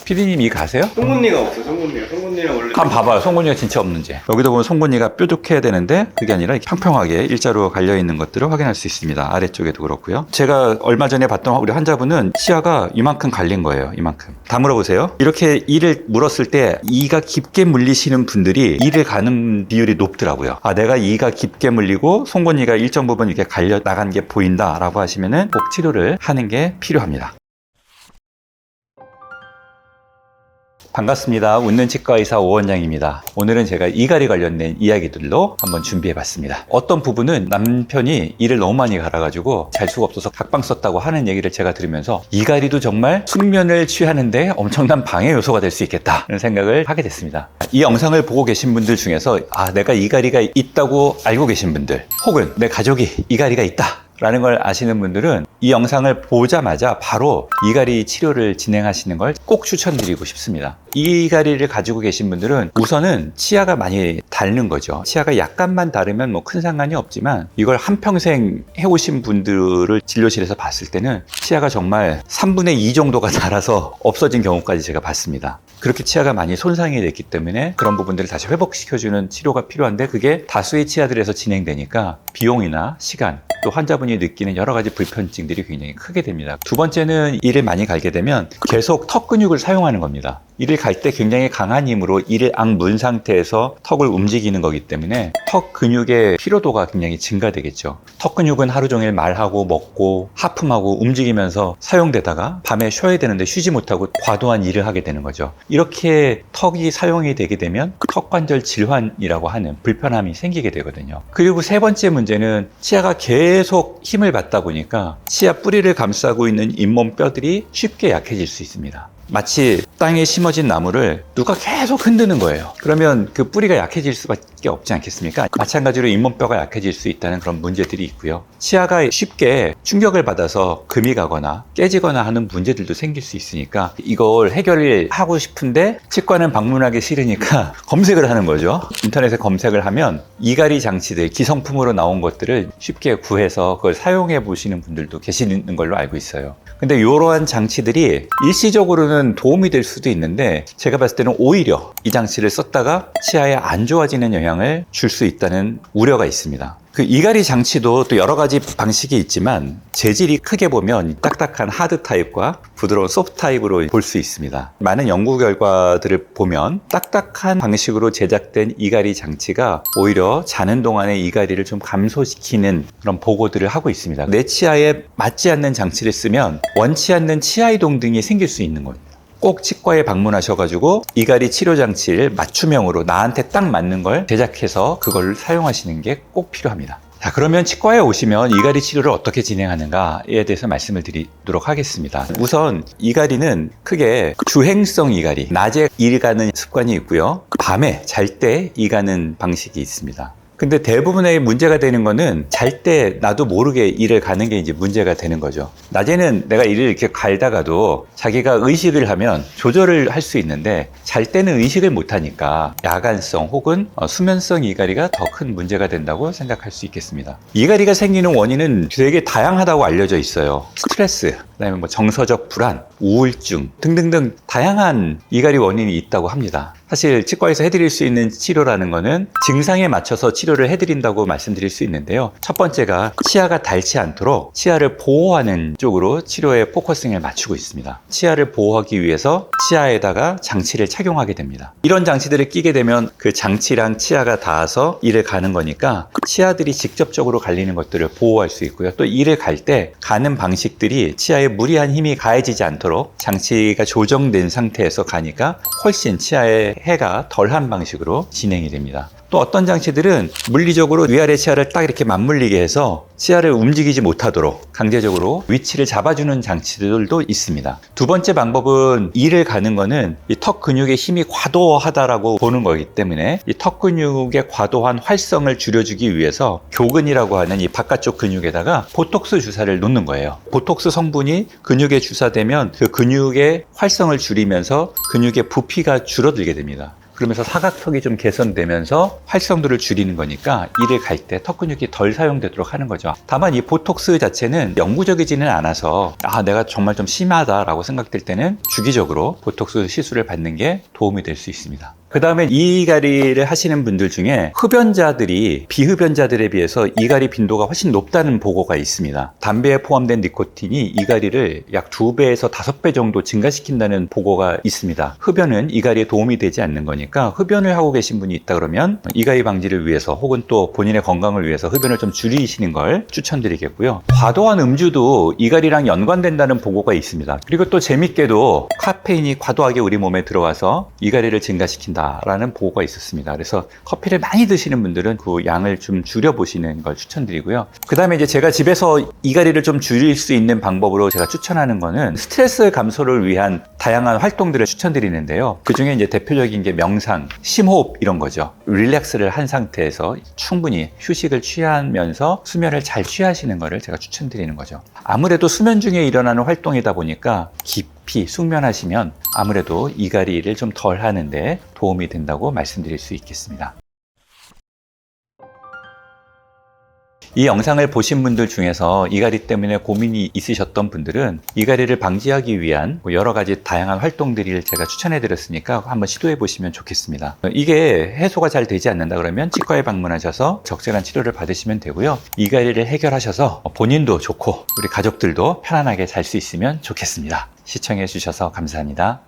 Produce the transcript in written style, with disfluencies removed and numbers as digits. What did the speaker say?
피디님 이 가세요? 송곳니가 없어. 송곳니는 원래 한번 봐봐요. 송곳니가 진짜 없는지. 여기도 보면 송곳니가 뾰족해야 되는데 그게 아니라 평평하게 일자로 갈려있는 것들을 확인할 수 있습니다. 아래쪽에도 그렇고요. 제가 얼마 전에 봤던 우리 환자분은 치아가 이만큼 갈린 거예요. 이만큼. 다 물어보세요. 이렇게 이를 물었을 때 이가 깊게 물리시는 분들이 이를 가는 비율이 높더라고요. 아, 내가 이가 깊게 물리고 송곳니가 일정 부분 이렇게 갈려 나간 게 보인다 라고 하시면은 꼭 치료를 하는 게 필요합니다. 반갑습니다. 웃는 치과의사 오원장입니다. 오늘은 제가 이갈이 관련된 이야기들로 한번 준비해봤습니다. 어떤 부분은 남편이 이를 너무 많이 갈아가지고 잘 수가 없어서 각방 썼다고 하는 얘기를 제가 들으면서 이갈이도 정말 숙면을 취하는데 엄청난 방해 요소가 될 수 있겠다 이런 생각을 하게 됐습니다. 이 영상을 보고 계신 분들 중에서 내가 이갈이가 있다고 알고 계신 분들 혹은 내 가족이 이갈이가 있다 라는 걸 아시는 분들은 이 영상을 보자마자 바로 이갈이 치료를 진행하시는 걸 꼭 추천드리고 싶습니다. 이갈이를 가지고 계신 분들은 우선은 치아가 많이 닳는 거죠. 치아가 약간만 다르면 뭐 큰 상관이 없지만 이걸 한평생 해오신 분들을 진료실에서 봤을 때는 치아가 정말 3분의 2 정도가 닳아서 없어진 경우까지 제가 봤습니다. 그렇게 치아가 많이 손상이 됐기 때문에 그런 부분들을 다시 회복시켜주는 치료가 필요한데 그게 다수의 치아들에서 진행되니까 비용이나 시간 또 환자분이 느끼는 여러 가지 불편증들이 굉장히 크게 됩니다. 두 번째는 이를 많이 갈게 되면 계속 턱 근육을 사용하는 겁니다. 이를 갈 때 굉장히 강한 힘으로 이를 악문 상태에서 턱을 움직이는 거기 때문에 턱 근육의 피로도가 굉장히 증가되겠죠. 턱 근육은 하루 종일 말하고 먹고 하품하고 움직이면서 사용되다가 밤에 쉬어야 되는데 쉬지 못하고 과도한 일을 하게 되는 거죠. 이렇게 턱이 사용이 되게 되면 턱관절 질환이라고 하는 불편함이 생기게 되거든요. 그리고 세 번째 문제는 치아가 계속 힘을 받다 보니까 치아 뿌리를 감싸고 있는 잇몸 뼈들이 쉽게 약해질 수 있습니다. 마치 땅에 심어진 나무를 누가 계속 흔드는 거예요. 그러면 그 뿌리가 약해질 수밖에 없지 않겠습니까? 마찬가지로 잇몸뼈가 약해질 수 있다는 그런 문제들이 있고요. 치아가 쉽게 충격을 받아서 금이 가거나 깨지거나 하는 문제들도 생길 수 있으니까 이걸 해결을 하고 싶은데 치과는 방문하기 싫으니까 검색을 하는 거죠. 인터넷에 검색을 하면 이갈이 장치들, 기성품으로 나온 것들을 쉽게 구해서 그걸 사용해 보시는 분들도 계시는 걸로 알고 있어요. 근데 이러한 장치들이 일시적으로는 도움이 될 수도 있는데 제가 봤을 때는 오히려 이 장치를 썼다가 치아에 안 좋아지는 영향을 줄 수 있다는 우려가 있습니다. 그 이갈이 장치도 또 여러 가지 방식이 있지만 재질이 크게 보면 딱딱한 하드 타입과 부드러운 소프트 타입으로 볼 수 있습니다. 많은 연구 결과들을 보면 딱딱한 방식으로 제작된 이갈이 장치가 오히려 자는 동안에 이갈이를 좀 감소시키는 그런 보고들을 하고 있습니다. 내 치아에 맞지 않는 장치를 쓰면 원치 않는 치아 이동 등이 생길 수 있는 거예요. 꼭 치과에 방문하셔가지고 이갈이 치료 장치를 맞춤형으로 나한테 딱 맞는 걸 제작해서 그걸 사용하시는 게 꼭 필요합니다. 자, 그러면 치과에 오시면 이갈이 치료를 어떻게 진행하는가에 대해서 말씀을 드리도록 하겠습니다. 우선 이갈이는 크게 주행성 이갈이, 낮에 일 가는 습관이 있고요. 밤에 잘 때 이 가는 방식이 있습니다. 근데 대부분의 문제가 되는 거는 잘 때 나도 모르게 이를 가는 게 이제 문제가 되는 거죠. 낮에는 내가 이를 이렇게 갈다가도 자기가 의식을 하면 조절을 할 수 있는데 잘 때는 의식을 못 하니까 야간성 혹은 수면성 이갈이가 더 큰 문제가 된다고 생각할 수 있겠습니다. 이갈이가 생기는 원인은 되게 다양하다고 알려져 있어요. 스트레스, 그다음에 뭐 정서적 불안, 우울증 등등등 다양한 이갈이 원인이 있다고 합니다. 사실 치과에서 해드릴 수 있는 치료라는 거는 증상에 맞춰서 치료를 해드린다고 말씀드릴 수 있는데요. 첫 번째가 치아가 닳지 않도록 치아를 보호하는 쪽으로 치료의 포커싱을 맞추고 있습니다. 치아를 보호하기 위해서 치아에다가 장치를 착용하게 됩니다. 이런 장치들을 끼게 되면 그 장치랑 치아가 닿아서 이를 가는 거니까 치아들이 직접적으로 갈리는 것들을 보호할 수 있고요. 또 이를 갈 때 가는 방식들이 치아에 무리한 힘이 가해지지 않도록 장치가 조정된 상태에서 가니까 훨씬 치아에 해가 덜한 방식으로 진행이 됩니다. 또 어떤 장치들은 물리적으로 위아래 치아를 딱 이렇게 맞물리게 해서 치아를 움직이지 못하도록 강제적으로 위치를 잡아주는 장치들도 있습니다. 두 번째 방법은 이를 가는 거는 이 턱 근육의 힘이 과도하다라고 보는 거기 때문에 이 턱 근육의 과도한 활성을 줄여주기 위해서 교근이라고 하는 이 바깥쪽 근육에다가 보톡스 주사를 놓는 거예요. 보톡스 성분이 근육에 주사되면 그 근육의 활성을 줄이면서 근육의 부피가 줄어들게 됩니다. 그러면서 사각턱이 좀 개선되면서 활성도를 줄이는 거니까 일을 갈 때 턱 근육이 덜 사용되도록 하는 거죠. 다만 이 보톡스 자체는 영구적이지는 않아서 내가 정말 좀 심하다라고 생각될 때는 주기적으로 보톡스 시술을 받는 게 도움이 될 수 있습니다. 그 다음에 이갈이를 하시는 분들 중에 흡연자들이 비흡연자들에 비해서 이갈이 빈도가 훨씬 높다는 보고가 있습니다. 담배에 포함된 니코틴이 이갈이를 약 2배에서 5배 정도 증가시킨다는 보고가 있습니다. 흡연은 이갈이에 도움이 되지 않는 거니까 흡연을 하고 계신 분이 있다 그러면 이갈이 방지를 위해서 혹은 또 본인의 건강을 위해서 흡연을 좀 줄이시는 걸 추천드리겠고요. 과도한 음주도 이갈이랑 연관된다는 보고가 있습니다. 그리고 또 재밌게도 카페인이 과도하게 우리 몸에 들어와서 이갈이를 증가시킨다 라는 보고가 있었습니다. 그래서 커피를 많이 드시는 분들은 그 양을 좀 줄여보시는 걸 추천드리고요. 그 다음에 이제 제가 집에서 이갈이를 좀 줄일 수 있는 방법으로 제가 추천하는 거는 스트레스 감소를 위한 다양한 활동들을 추천드리는데요. 그 중에 이제 대표적인 게 명상, 심호흡 이런 거죠. 릴렉스를 한 상태에서 충분히 휴식을 취하면서 수면을 잘 취하시는 거를 제가 추천드리는 거죠. 아무래도 수면 중에 일어나는 활동이다 보니까 깊이 숙면하시면 아무래도 이갈이를 좀 덜 하는데 도움이 된다고 말씀드릴 수 있겠습니다. 이 영상을 보신 분들 중에서 이갈이 때문에 고민이 있으셨던 분들은 이갈이를 방지하기 위한 여러 가지 다양한 활동들을 제가 추천해 드렸으니까 한번 시도해 보시면 좋겠습니다. 이게 해소가 잘 되지 않는다 그러면 치과에 방문하셔서 적절한 치료를 받으시면 되고요. 이갈이를 해결하셔서 본인도 좋고 우리 가족들도 편안하게 잘 수 있으면 좋겠습니다. 시청해 주셔서 감사합니다.